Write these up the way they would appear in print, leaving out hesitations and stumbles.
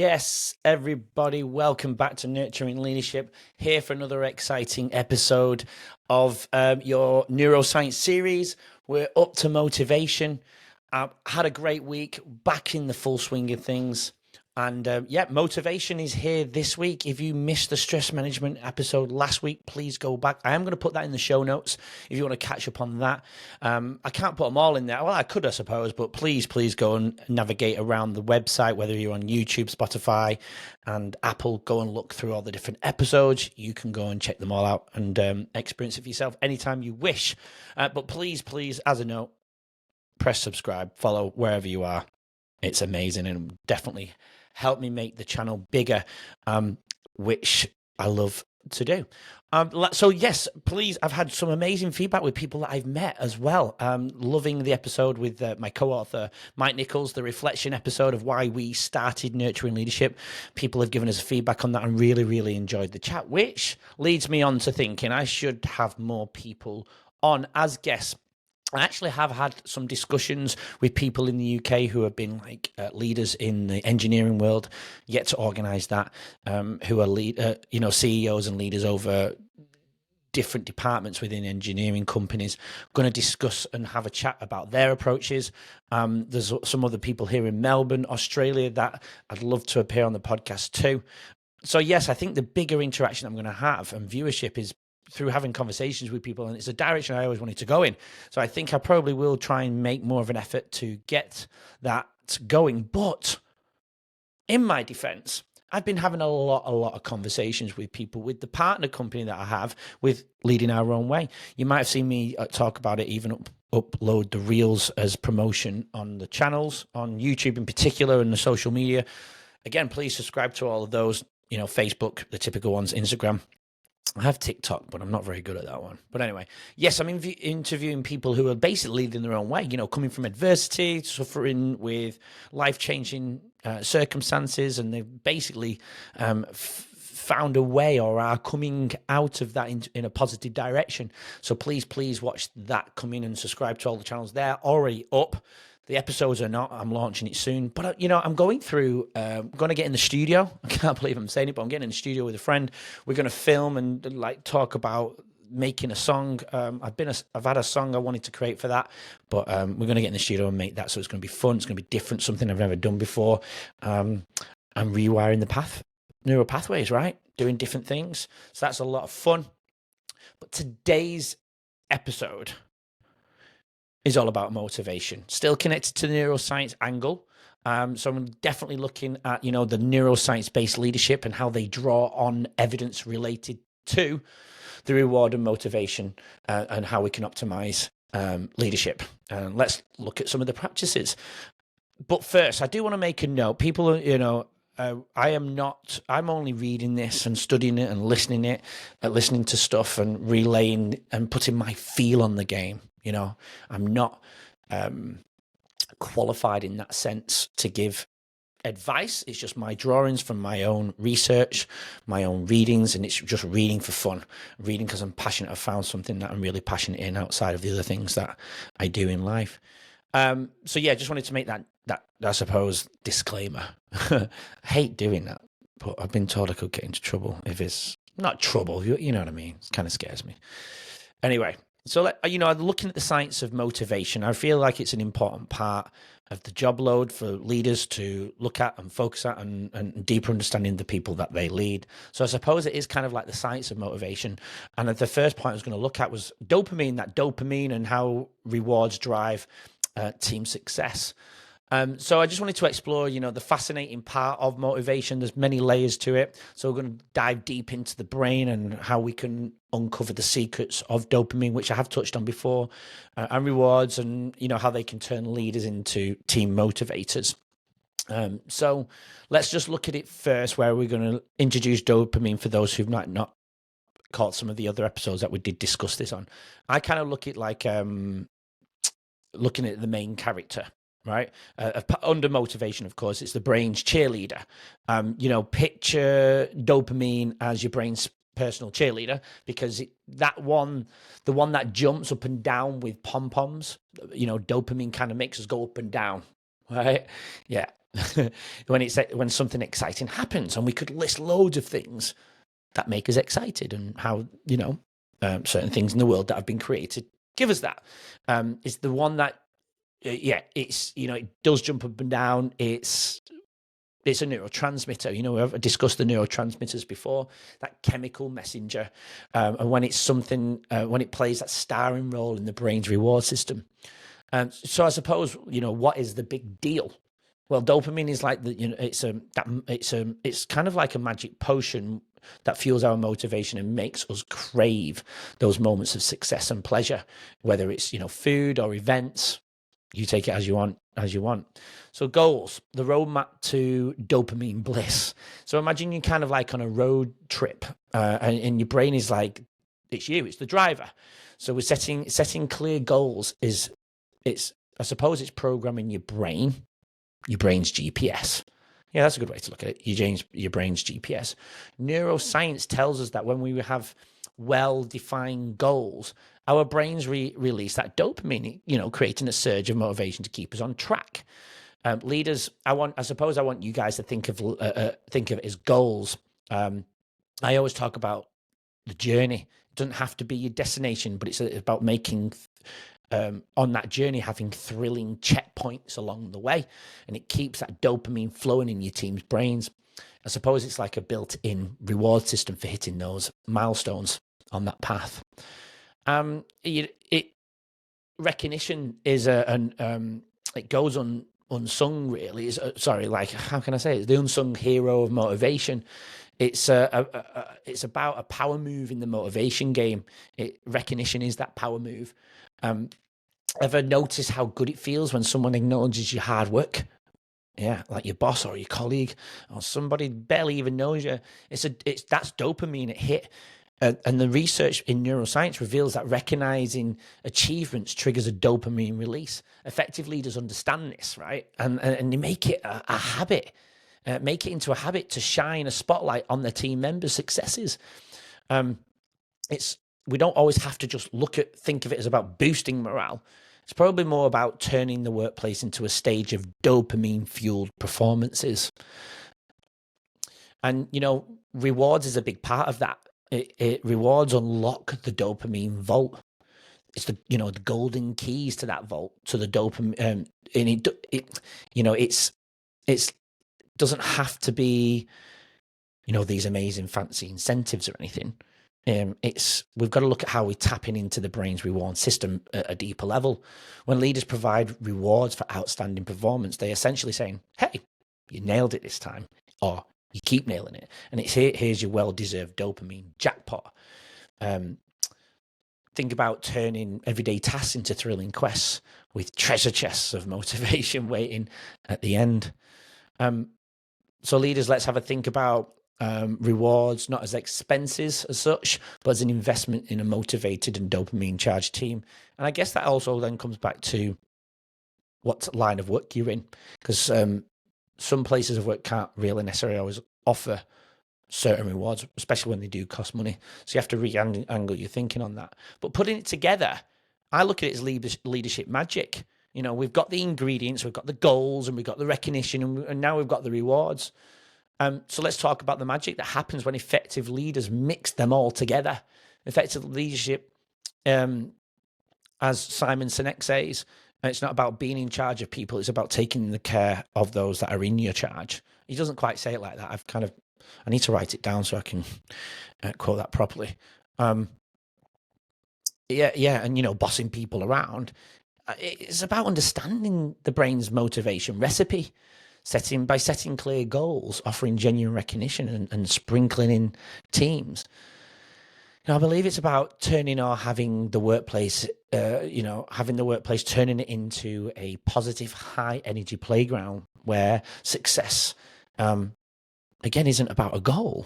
Yes, everybody, welcome back to Nurturing Leadership. Here for another exciting episode of your Neuroscience series. We're up to motivation. Had a great week, back in the full swing of things. And motivation is here this week. If you missed the stress management episode last week, please go back. I am going to put that in the show notes if you want to catch up on that. I can't put them all in there. Well, I could, I suppose, but please go and navigate around the website, whether you're on YouTube, Spotify, and Apple. Go and look through all the different episodes. You can go and check them all out and experience it for yourself anytime you wish. But please, as a note, press subscribe, follow wherever you are. It's amazing and definitely help me make the channel bigger, which I love to do. So yes, please, I've had some amazing feedback with people that I've met as well. Loving the episode with my co-author, Mike Nichols, the reflection episode of why we started Nurturing Leadership. People have given us feedback on that and really enjoyed the chat, which leads me on to thinking I should have more people on as guests. I actually have had some discussions with people in the UK who have been like leaders in the engineering world, yet to organise that, who are CEOs and leaders over different departments within engineering companies. Going to discuss and have a chat about their approaches. There's some other people here in Melbourne, Australia, that I'd love to appear on the podcast too. So yes, I think the bigger interaction I'm going to have and viewership is through having conversations with people, and it's a direction I always wanted to go in. So I think I probably will try and make more of an effort to get that going. But in my defense, I've been having a lot of conversations with people, with the partner company that I have with Leading Our Own Way. You might have seen me talk about it, even upload the reels as promotion on the channels, on YouTube in particular, and the social media. Again, please subscribe to all of those, Facebook, the typical ones, Instagram. I have TikTok, but I'm not very good at that one. But anyway, yes, I'm interviewing people who are basically leading their own way, coming from adversity, suffering with life-changing circumstances, and they've basically found a way or are coming out of that in a positive direction. So please watch that, come in and subscribe to all the channels. They're already up. The episodes are not. I'm launching it soon. But, I'm going through, going to get in the studio. I can't believe I'm saying it, but I'm getting in the studio with a friend. We're going to film and talk about making a song. I've had a song I wanted to create for that, but we're going to get in the studio and make that. So it's going to be fun. It's going to be different, something I've never done before. I'm rewiring the neural pathways, right? Doing different things. So that's a lot of fun. But today's episode is all about motivation, still connected to the neuroscience angle. So I'm definitely looking at, the neuroscience-based leadership and how they draw on evidence related to the reward and motivation and how we can optimize leadership. Let's look at some of the practices. But first, I do want to make a note. People, I'm only reading this and studying it and listening to stuff and relaying and putting my feel on the game. I'm not qualified in that sense to give advice. It's just my drawings from my own research, my own readings, and it's just reading for fun. Reading because I'm passionate. I've found something that I'm really passionate in outside of the other things that I do in life. So yeah, just wanted to make that I suppose disclaimer. I hate doing that, but I've been told I could get into trouble if it's not trouble. You know what I mean? It kind of scares me. Anyway. So, looking at the science of motivation, I feel like it's an important part of the job load for leaders to look at and focus at and deeper understanding the people that they lead. So I suppose it is kind of like the science of motivation. And the first point I was going to look at was dopamine and how rewards drive team success. So I just wanted to explore, the fascinating part of motivation. There's many layers to it. So we're going to dive deep into the brain and how we can uncover the secrets of dopamine, which I have touched on before, and rewards and, how they can turn leaders into team motivators. So let's just look at it first, where we're going to introduce dopamine for those who've not caught some of the other episodes that we did discuss this on. I kind of look at like looking at the main character. Right. Under motivation, of course, it's the brain's cheerleader. Picture dopamine as your brain's personal cheerleader, because the one that jumps up and down with pom-poms, dopamine kind of makes us go up and down. right? Yeah. when something exciting happens, and we could list loads of things that make us excited, and how, certain things in the world that have been created give us that. It's the one that, it's, it does jump up and down. It's a neurotransmitter. We've discussed the neurotransmitters before, that chemical messenger. And when it's something, when it plays that starring role in the brain's reward system. So I suppose, what is the big deal? Well, dopamine is like it's kind of like a magic potion that fuels our motivation and makes us crave those moments of success and pleasure, whether it's, food or events. You take it as you want. So goals, the roadmap to dopamine bliss. So imagine you're kind of like on a road trip, and your brain is like, it's the driver. So we're setting clear goals I suppose it's programming your brain's GPS. Yeah, that's a good way to look at it. Your brain's GPS. Neuroscience tells us that when we have well-defined goals, our brains release that dopamine, creating a surge of motivation to keep us on track. Leaders, I suppose I want you guys to think of it as goals. I always talk about the journey. It doesn't have to be your destination, but it's about making on that journey, having thrilling checkpoints along the way, and it keeps that dopamine flowing in your team's brains. I suppose it's like a built-in reward system for hitting those milestones on that path. Recognition is it goes unsung, really. How can I say it? It's the unsung hero of motivation. It's about a power move in the motivation game. Recognition is that power move. Ever notice how good it feels when someone acknowledges your hard work? Yeah, like your boss or your colleague or somebody barely even knows you. That's dopamine at hit. And the research in neuroscience reveals that recognizing achievements triggers a dopamine release. Effective leaders understand this, right? And they make it a habit, make it into a habit to shine a spotlight on their team members' successes. We don't always have to just think of it as about boosting morale. It's probably more about turning the workplace into a stage of dopamine-fueled performances. And, rewards is a big part of that. Rewards unlock the dopamine vault. It's the golden keys to that vault, to the dopamine. And it doesn't have to be, these amazing fancy incentives or anything. We've got to look at how we're tapping into the brain's reward system at a deeper level. When leaders provide rewards for outstanding performance, they're essentially saying, hey, you nailed it this time, or you keep nailing it. And here's your well-deserved dopamine jackpot. Think about turning everyday tasks into thrilling quests with treasure chests of motivation waiting at the end. So leaders, let's have a think about rewards, not as expenses as such, but as an investment in a motivated and dopamine charged team. And I guess that also then comes back to what line of work you're in, because some places of work can't really necessarily always offer certain rewards, especially when they do cost money. So you have to re-angle your thinking on that. But putting it together, I look at it as leadership magic. We've got the ingredients, we've got the goals, and we've got the recognition, and now we've got the rewards. So let's talk about the magic that happens when effective leaders mix them all together. Effective leadership, as Simon Sinek says, it's not about being in charge of people, it's about taking the care of those that are in your charge. He doesn't quite say it like that. I need to write it down so I can quote that properly. And bossing people around. It's about understanding the brain's motivation recipe, by setting clear goals, offering genuine recognition, and sprinkling in teams. I believe it's about turning or having the workplace, turning it into a positive, high energy playground where success, again, isn't about a goal,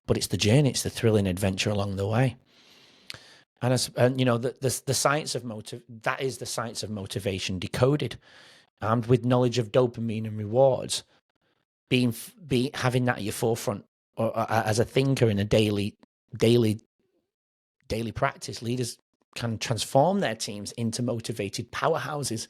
but it's the journey, it's the thrilling adventure along the way. And the science of that is the science of motivation decoded, armed with knowledge of dopamine and rewards, having that at your forefront, or as a thinker in a daily practice. Leaders can transform their teams into motivated powerhouses.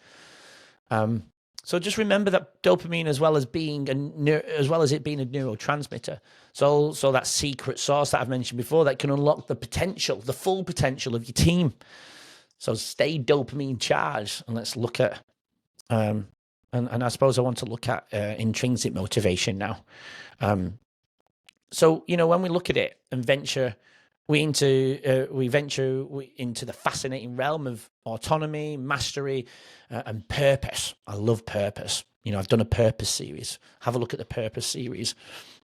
So just remember that dopamine, as well as it being a neurotransmitter, so that secret sauce that I've mentioned before, that can unlock the full potential of your team. So stay dopamine charged, and let's look at, and I suppose I want to look at intrinsic motivation now. So when we look at it and venture into the fascinating realm of autonomy, mastery, and purpose. I love purpose. I've done a purpose series. Have a look at the purpose series.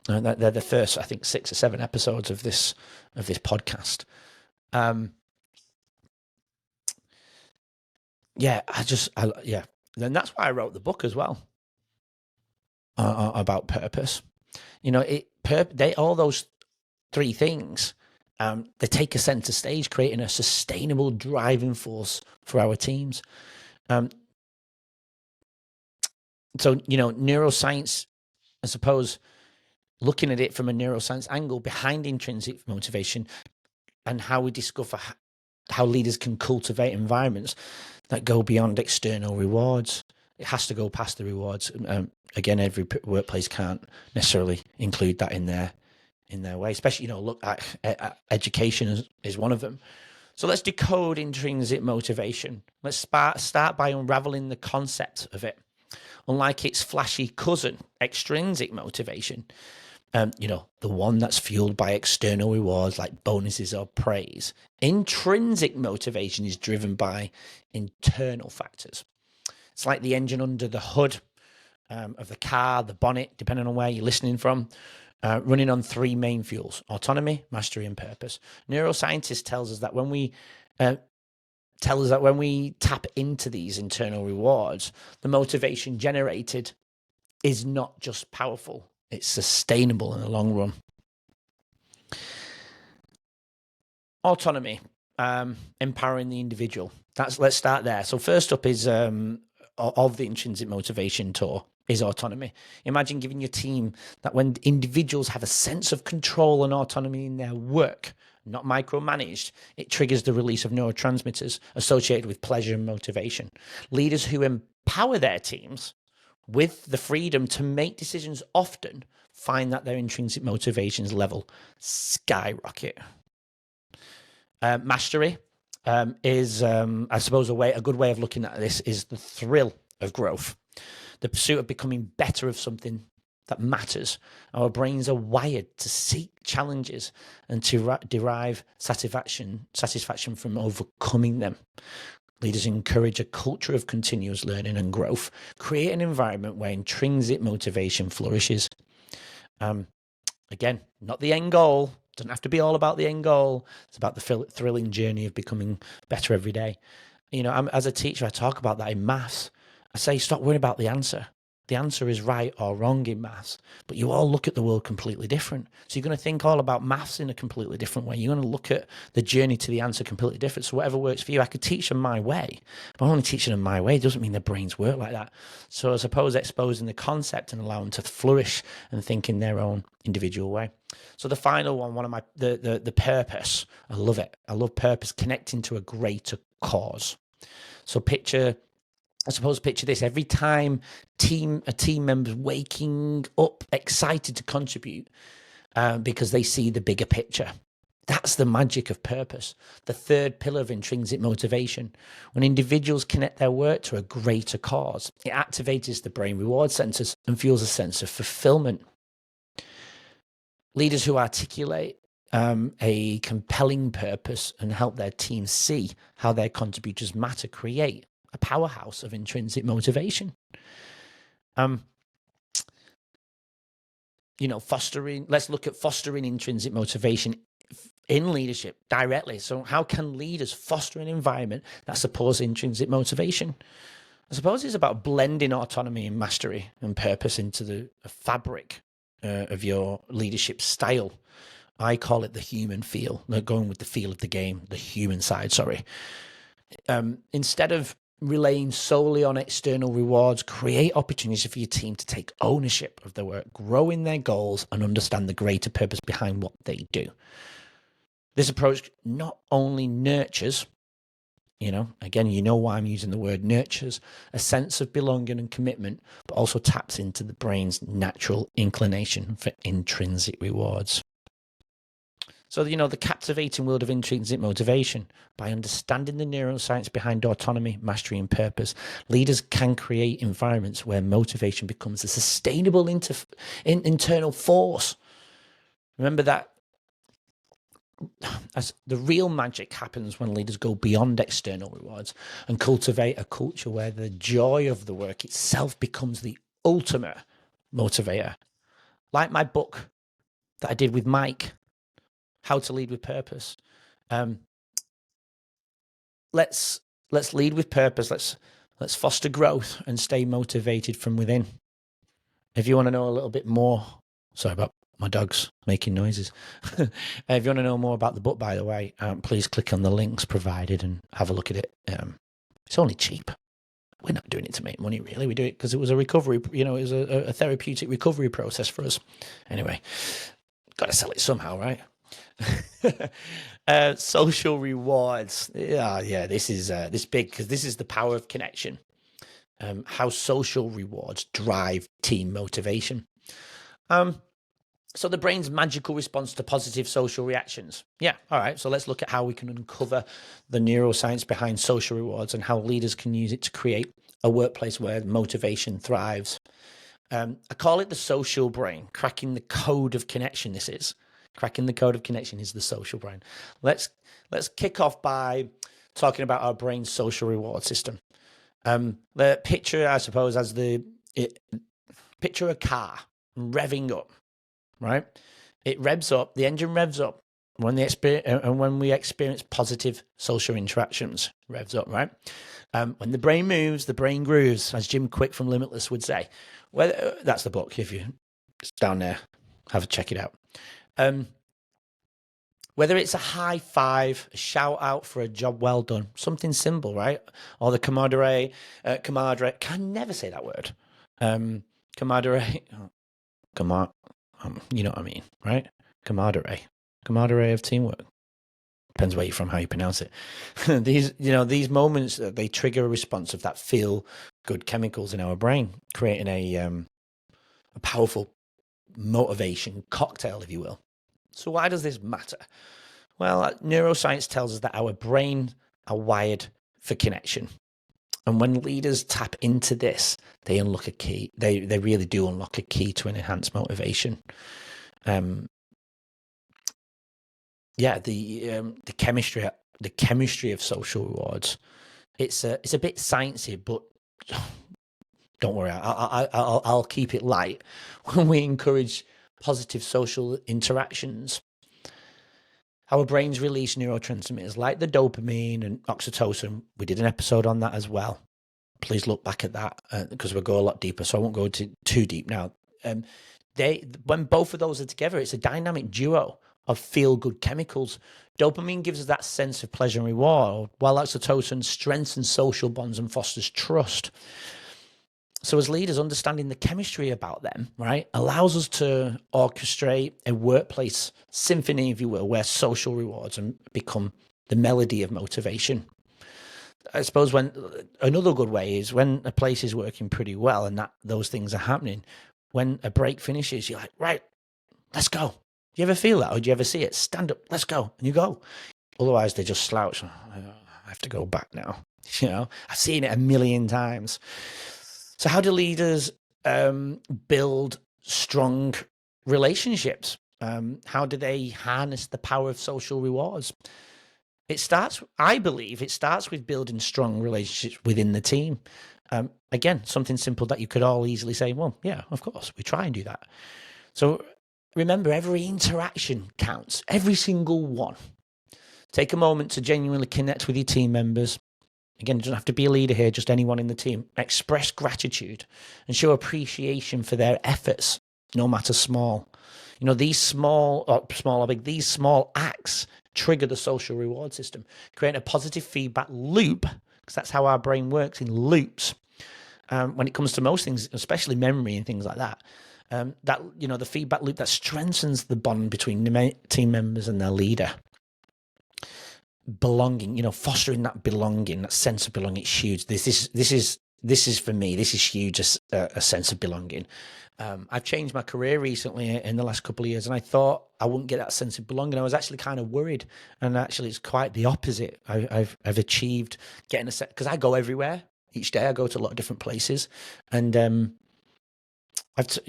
They're the first, I think, 6 or 7 episodes of this podcast. And that's why I wrote the book as well, about purpose. All those 3 things. They take a center stage, creating a sustainable driving force for our teams. So, neuroscience, I suppose, looking at it from a neuroscience angle behind intrinsic motivation, and how we discover how leaders can cultivate environments that go beyond external rewards. It has to go past the rewards. Again, every workplace can't necessarily include that in their way, especially, look at education is one of them. So let's decode intrinsic motivation. Let's start by unraveling the concept of it. Unlike its flashy cousin, extrinsic motivation, the one that's fueled by external rewards like bonuses or praise, intrinsic motivation is driven by internal factors. It's like the engine under the hood of the car, the bonnet, depending on where you're listening from. Running on 3 main fuels: autonomy, mastery, and purpose. Neuroscientists tells us that when we tap into these internal rewards, the motivation generated is not just powerful, it's sustainable in the long run. Autonomy, empowering the individual. Let's start there. So first up is of the intrinsic motivation tour is autonomy. Imagine giving your team that when individuals have a sense of control and autonomy in their work, not micromanaged, it triggers the release of neurotransmitters associated with pleasure and motivation. Leaders who empower their teams with the freedom to make decisions often find that their intrinsic motivations level skyrocket. Mastery is, I suppose, a good way of looking at this is the thrill of growth. The pursuit of becoming better of something that matters. Our brains are wired to seek challenges and to derive satisfaction from overcoming them. Leaders encourage a culture of continuous learning and growth, create an environment where intrinsic motivation flourishes. Again, not the end goal. Doesn't have to be all about the end goal. It's about the thrilling journey of becoming better every day. As a teacher, I talk about that in maths. I say, stop worrying about the answer. The answer is right or wrong in maths, but you all look at the world completely different. So you're going to think all about maths in a completely different way. You're going to look at the journey to the answer completely different. So whatever works for you, I could teach them my way, but only teaching them my way doesn't mean their brains work like that. So I suppose exposing the concept and allowing them to flourish and think in their own individual way. So the final one, the purpose. I love it. I love purpose, connecting to a greater cause. So picture this: every time a team member's waking up excited to contribute because they see the bigger picture. That's the magic of purpose. The third pillar of intrinsic motivation. When individuals connect their work to a greater cause, it activates the brain reward centers and fuels a sense of fulfillment. Leaders who articulate a compelling purpose and help their team see how their contributors matter create a powerhouse of intrinsic motivation. Let's look at fostering intrinsic motivation in leadership directly. So how can leaders foster an environment that supports intrinsic motivation? I suppose it's about blending autonomy and mastery and purpose into the fabric of your leadership style. I call it the human feel, going with the feel of the game, the human side, instead of relying solely on external rewards, create opportunities for your team to take ownership of their work, grow in their goals, and understand the greater purpose behind what they do. This approach not only nurtures Again, why I'm using the word nurtures a sense of belonging and commitment, but also taps into the brain's natural inclination for intrinsic rewards. So, the captivating world of intrinsic motivation. By understanding the neuroscience behind autonomy, mastery, and purpose, leaders can create environments where motivation becomes a sustainable internal force. Remember that as the real magic happens when leaders go beyond external rewards and cultivate a culture where the joy of the work itself becomes the ultimate motivator. Like my book that I did with Mike, How to Lead with Purpose. Let's lead with purpose. Let's foster growth and stay motivated from within. If you want to know a little bit more, sorry about my dog's making noises. If you want to know more about the book, by the way, please click on the links provided and have a look at it. It's only cheap. We're not doing it to make money, really. We do it because it was a recovery, it was a therapeutic recovery process for us. Anyway, got to sell it somehow, right? Social rewards. Yeah, this is this big because this is the power of connection. How social rewards drive team motivation. So the brain's magical response to positive social reactions. Yeah, all right. So let's look at how we can uncover the neuroscience behind social rewards and how leaders can use it to create a workplace where motivation thrives. I call it the social brain, cracking the code of connection. Cracking the code of connection is the social brain. Let's kick off by talking about our brain's social reward system. The picture, I suppose, as picture a car revving up. Right, it revs up. The engine revs up when we experience positive social interactions. Revs up, right? When the brain moves, the brain grooves, as Jim Kwik from Limitless would say. That's the book. If it's down there, have a check it out. Whether it's a high five, a shout out for a job well done, something simple, right? Or the camaraderie. Can never say that word. Camaraderie. You know what I mean, right? Camaraderie of teamwork. Depends where you're from, how you pronounce it. These moments, they trigger a response of that feel good chemicals in our brain, creating a powerful motivation cocktail, if you will. So why does this matter? Well, neuroscience tells us that our brains are wired for connection. And when leaders tap into this, they unlock a key. They really do unlock a key to an enhanced motivation. The chemistry of social rewards. It's a bit sciencey, but don't worry. I'll keep it light. When we encourage positive social interactions, our brains release neurotransmitters like the dopamine and oxytocin. We did an episode on that as well. Please look back at that because we'll go a lot deeper, so I won't go too deep now. When both of those are together, it's a dynamic duo of feel-good chemicals. Dopamine gives us that sense of pleasure and reward, while oxytocin strengthens social bonds and fosters trust. So as leaders, understanding the chemistry about them, right, allows us to orchestrate a workplace symphony, if you will, where social rewards become the melody of motivation. I suppose another good way is when a place is working pretty well and that those things are happening, when a break finishes, you're like, right, let's go. Do you ever feel that? Or do you ever see it? Stand up, let's go. And you go. Otherwise, they just slouch. I have to go back now. I've seen it a million times. So how do leaders build strong relationships? How do they harness the power of social rewards? I believe it starts with building strong relationships within the team. Again, something simple that you could all easily say, well, yeah, of course, we try and do that. So remember, every interaction counts, every single one. Take a moment to genuinely connect with your team members. Again, it doesn't have to be a leader here, just anyone in the team. Express gratitude and show appreciation for their efforts, no matter small. These small or big, these small acts trigger the social reward system, create a positive feedback loop, because that's how our brain works, in loops. When it comes to most things, especially memory and things like that, the feedback loop that strengthens the bond between the team members and their leader. belonging, fostering that belonging, that sense of belonging. It's huge. This is for me, this is huge, a sense of belonging. I've changed my career recently in the last couple of years, and I thought I wouldn't get that sense of belonging. I was actually kind of worried, and actually it's quite the opposite. I've achieved getting a set, because I go everywhere each day. I go to a lot of different places, and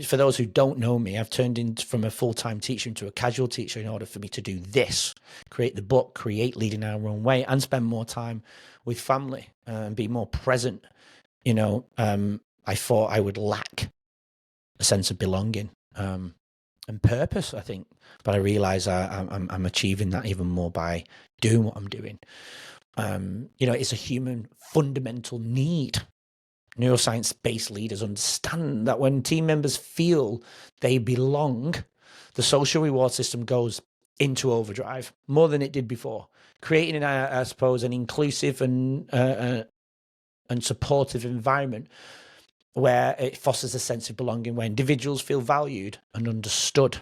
for those who don't know me, I've turned in from a full-time teacher into a casual teacher in order for me to do this: create the book, create Leading Our Own Way, and spend more time with family and be more present. I thought I would lack a sense of belonging and purpose, I think, but I realize I'm achieving that even more by doing what I'm doing. It's a human fundamental need. Neuroscience-based leaders understand that when team members feel they belong, the social reward system goes into overdrive more than it did before, creating, I suppose, an inclusive and supportive environment where it fosters a sense of belonging, where individuals feel valued and understood.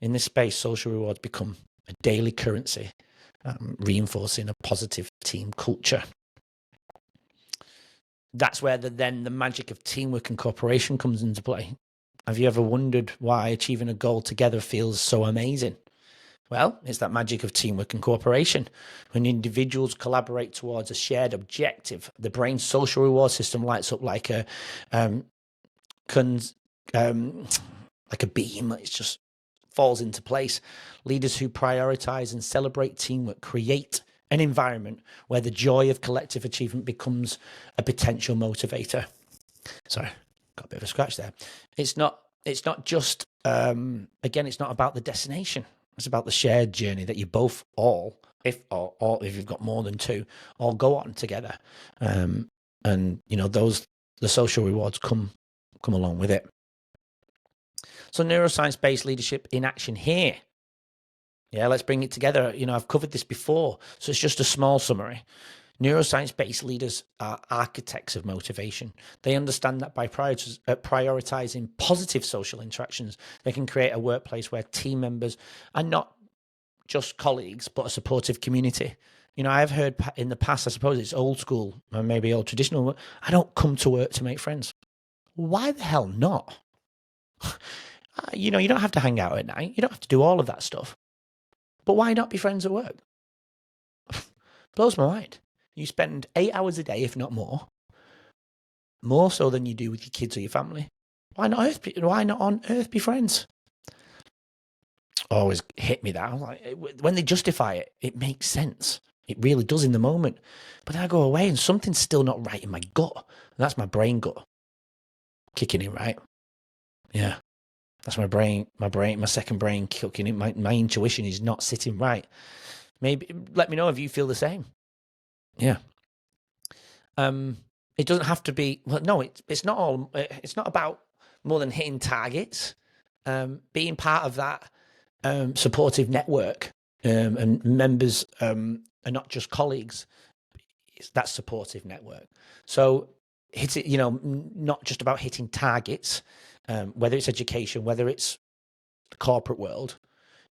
In this space, social rewards become a daily currency, reinforcing a positive team culture. That's where the magic of teamwork and cooperation comes into play. Have you ever wondered why achieving a goal together feels so amazing? Well, it's that magic of teamwork and cooperation. When individuals collaborate towards a shared objective, the brain's social reward system lights up like a beam. It just falls into place. Leaders who prioritize and celebrate teamwork create an environment where the joy of collective achievement becomes a potential motivator. Sorry, got a bit of a scratch there. It's not just, again, it's not about the destination. It's about the shared journey that you both if you've got more than two, all go on together. And the social rewards come along with it. So neuroscience-based leadership in action here. Yeah, let's bring it together. I've covered this before, so it's just a small summary. Neuroscience-based leaders are architects of motivation. They understand that by prioritizing positive social interactions, they can create a workplace where team members are not just colleagues, but a supportive community. I've heard in the past, I suppose it's old school and maybe old traditional, I don't come to work to make friends. Why the hell not? You don't have to hang out at night. You don't have to do all of that stuff. But why not be friends at work? Blows my mind. You spend 8 hours a day, if not more so than you do with your kids or your family. Why not on earth be friends? Always hit me that. When they justify it, it makes sense. It really does in the moment. But then I go away and something's still not right in my gut. And that's my brain gut kicking in, right? Yeah. That's my second brain kicking in. My intuition is not sitting right. Maybe let me know if you feel the same. Yeah. It doesn't have to be. Well, no, it's not all. It's not about more than hitting targets. Being part of that supportive network and members are not just colleagues. It's that supportive network. So it's not just about hitting targets. Whether it's education, whether it's the corporate world,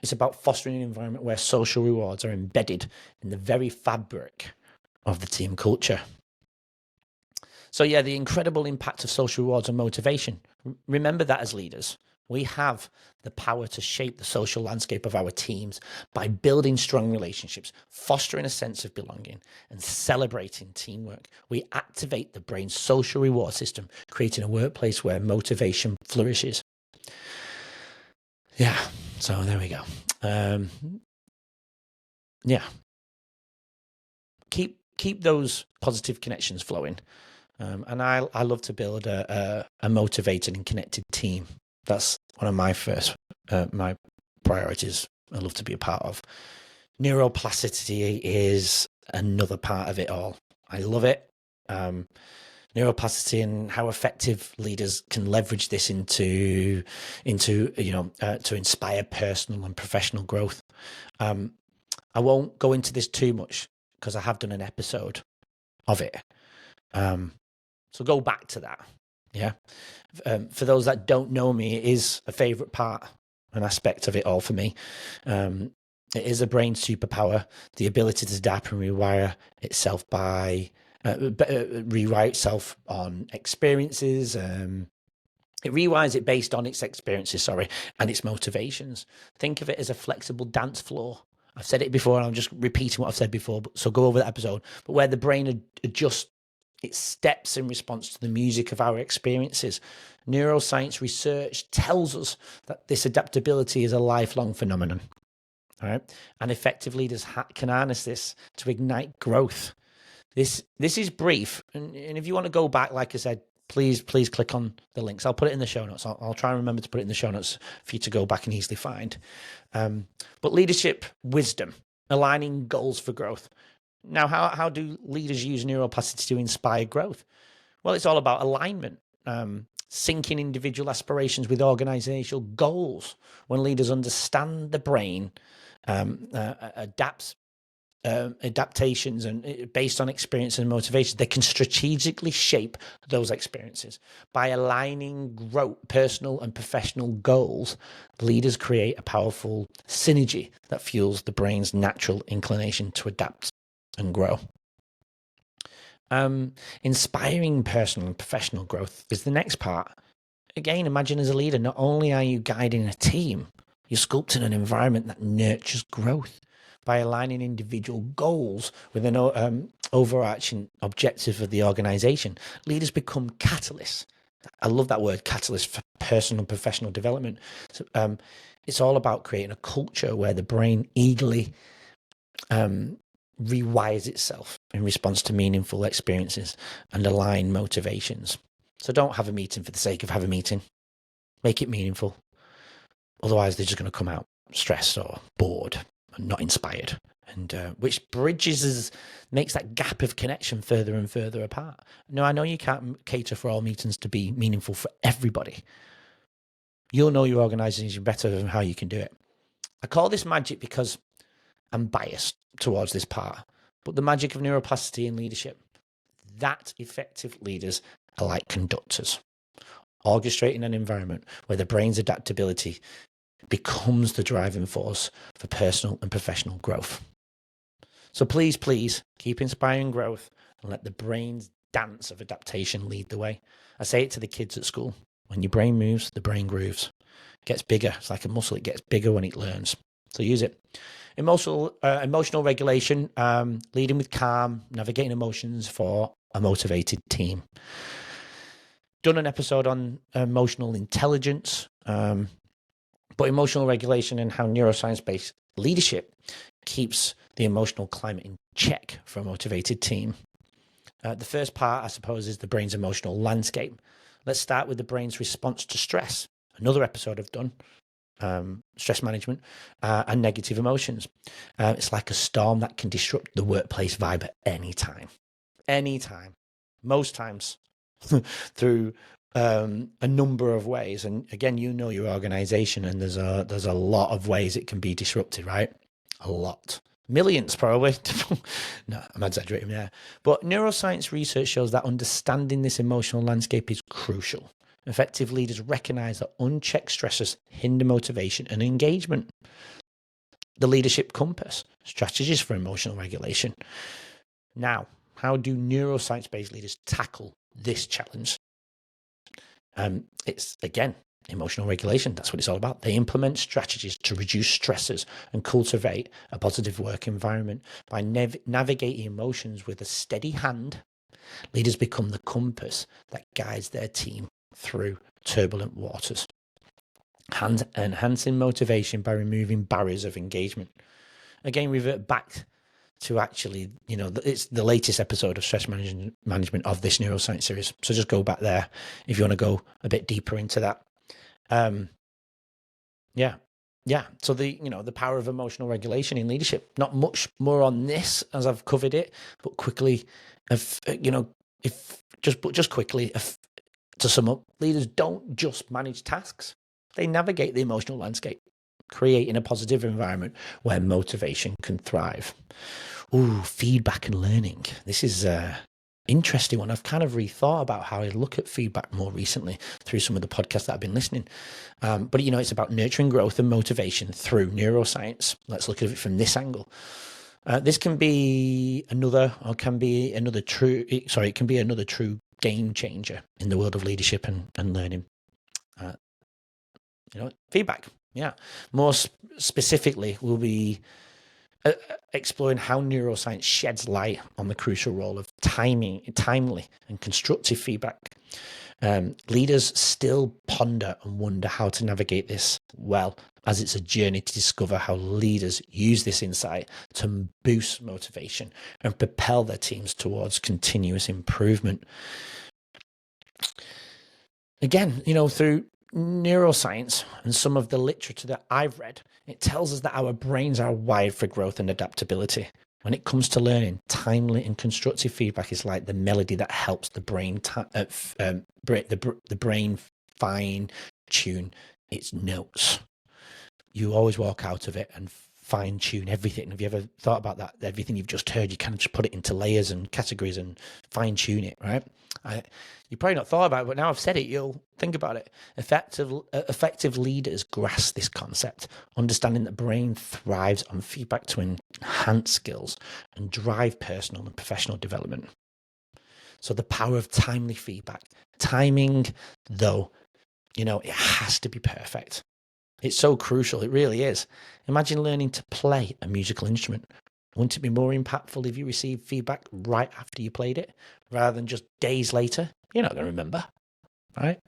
it's about fostering an environment where social rewards are embedded in the very fabric of the team culture. So yeah, the incredible impact of social rewards and motivation. Remember that as leaders, we have the power to shape the social landscape of our teams by building strong relationships, fostering a sense of belonging, and celebrating teamwork. We activate the brain's social reward system, creating a workplace where motivation flourishes. Yeah, so there we go. Yeah. Keep those positive connections flowing. And I love to build a motivated and connected team. That's one of my priorities I love to be a part of. Neuroplasticity is another part of it all. I love it. Neuroplasticity and how effective leaders can leverage this into to inspire personal and professional growth. I won't go into this too much because I have done an episode of it. So go back to that. Yeah. For those that don't know me, it is a favorite part, an aspect of it all for me. It is a brain superpower, the ability to adapt and rewire itself by rewrite itself on experiences. It rewires it based on its experiences, and its motivations. Think of it as a flexible dance floor. I've said it before, and I'm just repeating what I've said before, so go over that episode. But where the brain adjusts its steps in response to the music of our experiences. Neuroscience research tells us that this adaptability is a lifelong phenomenon. All right, and effective leaders can harness this to ignite growth. This is brief, and if you want to go back, like I said, please click on the links. I'll put it in the show notes. I'll try and remember to put it in the show notes for you to go back and easily find. But leadership wisdom, aligning goals for growth. Now, how do leaders use neuroplasticity to inspire growth? Well, it's all about alignment, syncing individual aspirations with organizational goals. When leaders understand the brain, adaptations and based on experience and motivation, they can strategically shape those experiences. By aligning personal and professional goals, leaders create a powerful synergy that fuels the brain's natural inclination to adapt and grow. Inspiring personal and professional growth is the next part. Again, imagine as a leader, not only are you guiding a team, you're sculpting an environment that nurtures growth. By aligning individual goals with an overarching objective of the organization, leaders become catalysts. I love that word, catalyst, for personal and professional development. So, it's all about creating a culture where the brain eagerly rewires itself in response to meaningful experiences and align motivations. So don't have a meeting for the sake of having a meeting. Make it meaningful. Otherwise, they're just going to come out stressed or bored and not inspired, and which makes that gap of connection further and further apart. Now, I know you can't cater for all meetings to be meaningful for everybody. You'll know your organization better than how you can do it. I call this magic because I'm biased towards this part, but the magic of neuroplasticity in leadership, that effective leaders are like conductors, orchestrating an environment where the brain's adaptability becomes the driving force for personal and professional growth. So please keep inspiring growth and let the brain's dance of adaptation lead the way. I say it to the kids at school. When your brain moves, the brain grooves. It gets bigger. It's like a muscle. It gets bigger when it learns. So use it. Emotional regulation, leading with calm, navigating emotions for a motivated team. Done an episode on emotional intelligence, but emotional regulation and how neuroscience-based leadership keeps the emotional climate in check for a motivated team. The first part, I suppose, is the brain's emotional landscape. Let's start with the brain's response to stress. Another episode I've done, stress management and negative emotions. It's like a storm that can disrupt the workplace vibe at any time. Most times through a number of ways. And again, you know your organization, and there's a lot of ways it can be disrupted, right? A lot. Millions, probably. No, I'm exaggerating there. But neuroscience research shows that understanding this emotional landscape is crucial. Effective leaders recognize that unchecked stressors hinder motivation and engagement. The leadership compass, strategies for emotional regulation. Now, how do neuroscience-based leaders tackle this challenge? It's, again, emotional regulation. That's what it's all about. They implement strategies to reduce stressors and cultivate a positive work environment. By navigating emotions with a steady hand, leaders become the compass that guides their team through turbulent waters. Enhancing motivation by removing barriers of engagement. Again, revert back to actually, it's the latest episode of stress management of this neuroscience series. So just go back there if you want to go a bit deeper into that. So the power of emotional regulation in leadership. Not much more on this as I've covered it, but quickly, to sum up, leaders don't just manage tasks; they navigate the emotional landscape, creating a positive environment where motivation can thrive. Feedback and learning. This is interesting one. I've kind of rethought about how I look at feedback more recently through some of the podcasts that I've been listening. But, it's about nurturing growth and motivation through neuroscience. Let's look at it from this angle. This can be another true game changer in the world of leadership and learning. Feedback. Yeah. More specifically, we'll be exploring how neuroscience sheds light on the crucial role of timely and constructive feedback. Leaders still ponder and wonder how to navigate this well, as it's a journey to discover how leaders use this insight to boost motivation and propel their teams towards continuous improvement. Again, through neuroscience and some of the literature that I've read, it tells us that our brains are wired for growth and adaptability. When it comes to learning, timely and constructive feedback is like the melody that helps the brain the brain fine tune its notes. You always walk out of it and fine tune everything. Have you ever thought about that? Everything you've just heard, you kind of just put it into layers and categories and fine tune it, right? You probably not thought about it, but now I've said it, you'll think about it. Effective leaders grasp this concept, understanding that the brain thrives on feedback to enhance skills and drive personal and professional development. So the power of timely feedback. Timing, though, it has to be perfect. It's so crucial. It really is. Imagine learning to play a musical instrument. Wouldn't it be more impactful if you received feedback right after you played it, rather than just days later? You're not going to remember, right?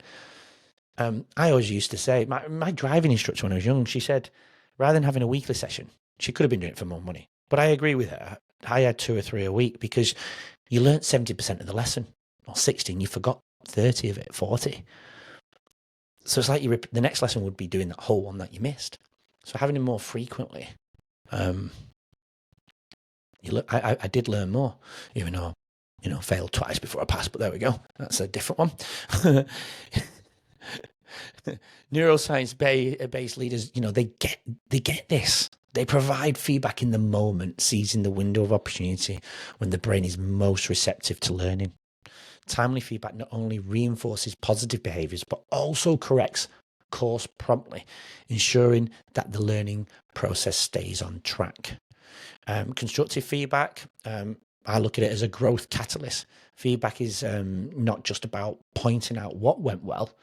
I always used to say, my driving instructor when I was young, she said, rather than having a weekly session, she could have been doing it for more money. But I agree with her. I had 2 or 3 a week because you learnt 70% of the lesson, or 60, and you forgot 30 of it, 40. So it's like the next lesson would be doing that whole one that you missed. So having it more frequently, I did learn more, even though, failed twice before I passed, but there we go. That's a different one. Neuroscience-based leaders, they get this. They provide feedback in the moment, seizing the window of opportunity when the brain is most receptive to learning. Timely feedback not only reinforces positive behaviors, but also corrects course promptly, ensuring that the learning process stays on track. Constructive feedback, I look at it as a growth catalyst. Feedback is not just about pointing out what went well.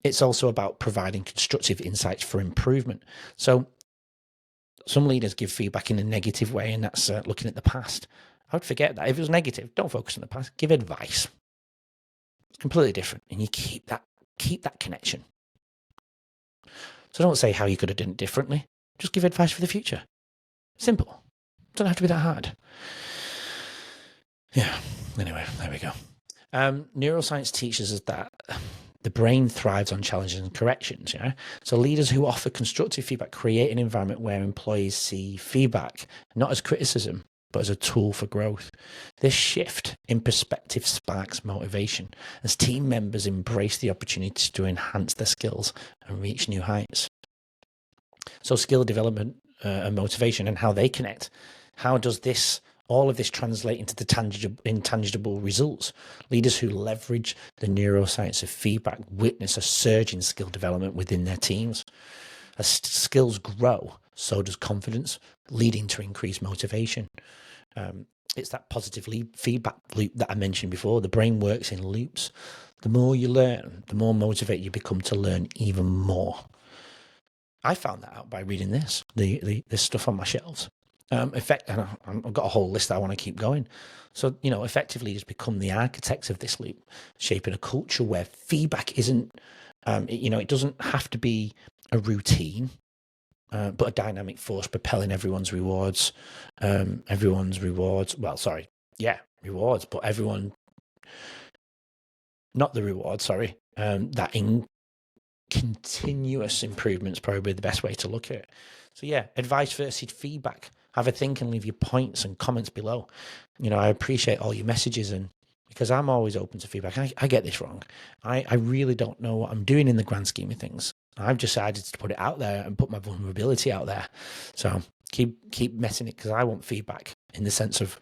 It's also about providing constructive insights for improvement. So some leaders give feedback in a negative way, and that's looking at the past. I would forget that. If it was negative, don't focus on the past. Give advice. It's completely different, and you keep that connection. So don't say how you could have done it differently. Just give advice for the future. Simple. Doesn't have to be that hard. Yeah. Anyway, there we go. Neuroscience teaches us that the brain thrives on challenges and corrections. Yeah. So leaders who offer constructive feedback create an environment where employees see feedback not as criticism, but as a tool for growth. This shift in perspective sparks motivation as team members embrace the opportunity to enhance their skills and reach new heights. So skill development and motivation and how they connect. How does all of this translate into the intangible results? Leaders who leverage the neuroscience of feedback witness a surge in skill development within their teams. As skills grow, so does confidence, leading to increased motivation. It's that positive feedback loop that I mentioned before. The brain works in loops. The more you learn, the more motivated you become to learn even more. I found that out by reading this stuff on my shelves. And I've got a whole list that I want to keep going. So, effective leaders become the architects of this loop, shaping a culture where feedback isn't, it doesn't have to be a routine, but a dynamic force propelling rewards, but everyone, not the reward, sorry, that in continuous improvement is probably the best way to look at it. So yeah, advice versus feedback. Have a think and leave your points and comments below. I appreciate all your messages, and because I'm always open to feedback. I get this wrong. I really don't know what I'm doing in the grand scheme of things. I've decided to put it out there and put my vulnerability out there. So keep messing it, because I want feedback in the sense of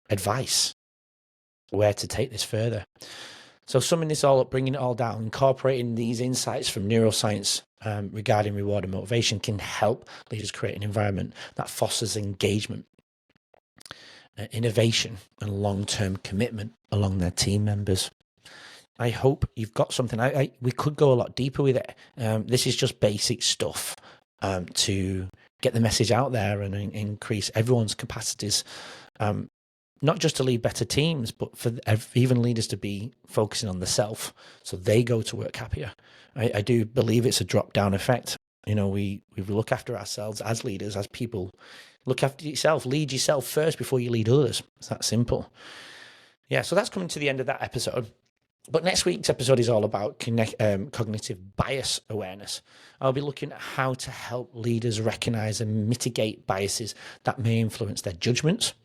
advice. where to take this further. So summing this all up, bringing it all down, incorporating these insights from neuroscience regarding reward and motivation can help leaders create an environment that fosters engagement, innovation, and long-term commitment along their team members. I hope you've got something. We could go a lot deeper with it. This is just basic stuff to get the message out there and increase everyone's capacities, not just to lead better teams, but for even leaders to be focusing on the self so they go to work happier. I do believe it's a drop-down effect. We look after ourselves as leaders, as people. Look after yourself. Lead yourself first before you lead others. It's that simple. Yeah, so that's coming to the end of that episode. But next week's episode is all about cognitive bias awareness. I'll be looking at how to help leaders recognize and mitigate biases that may influence their judgments.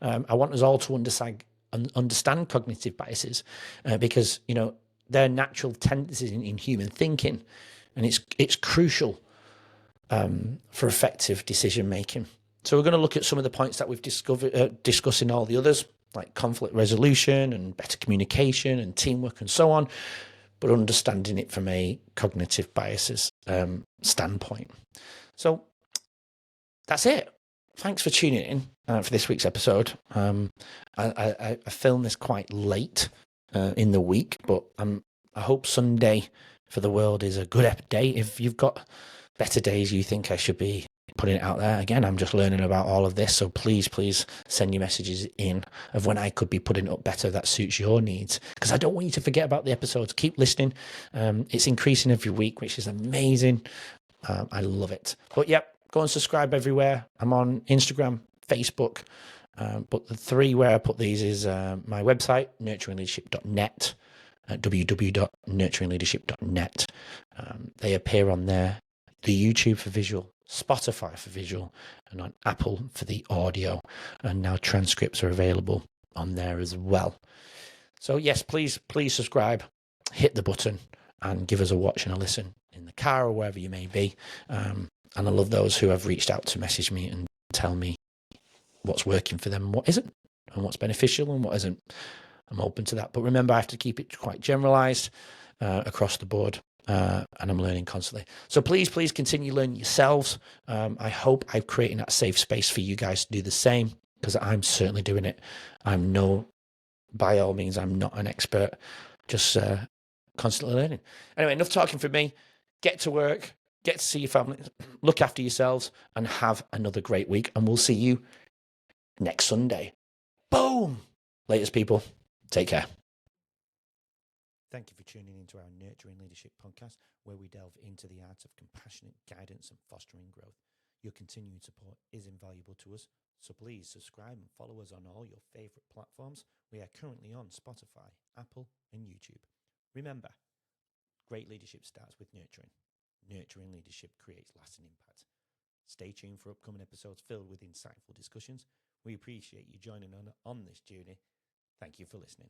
I want us all to understand cognitive biases because, they're natural tendencies in human thinking, and it's crucial for effective decision making. So we're going to look at some of the points that we've discussed in all the others, like conflict resolution and better communication and teamwork and so on, but understanding it from a cognitive biases standpoint. So that's it. Thanks for tuning in for this week's episode. I filmed this quite late in the week, but I hope Sunday for the world is a good day. If you've got better days you think I should be putting it out there. Again, I'm just learning about all of this, so please send your messages in of when I could be putting up better that suits your needs, because I don't want you to forget about the episodes. Keep listening. It's increasing every week, which is amazing. I love it. But yep, go and subscribe everywhere. I'm on Instagram, Facebook, but the three where I put these is my website, nurturingleadership.net, www.nurturingleadership.net. They appear on there. The YouTube for visual, Spotify for visual, and on Apple for the audio. And now transcripts are available on there as well. So yes, please subscribe, hit the button, and give us a watch and a listen in the car or wherever you may be. And I love those who have reached out to message me and tell me what's working for them and what isn't, and what's beneficial and what isn't. I'm open to that. But remember, I have to keep it quite generalized across the board. And I'm learning constantly. So please continue learning yourselves. I hope I've created that safe space for you guys to do the same, because I'm certainly doing it. By all means, I'm not an expert, just constantly learning. Anyway, enough talking for me. Get to work, get to see your family, look after yourselves, and have another great week. And we'll see you next Sunday. Boom! Latest, people. Take care. Thank you for tuning into our Nurturing Leadership podcast, where we delve into the art of compassionate guidance and fostering growth. Your continued support is invaluable to us, so please subscribe and follow us on all your favorite platforms. We are currently on Spotify, Apple, and YouTube. Remember, great leadership starts with nurturing. Nurturing leadership creates lasting impact. Stay tuned for upcoming episodes filled with insightful discussions. We appreciate you joining on this journey. Thank you for listening.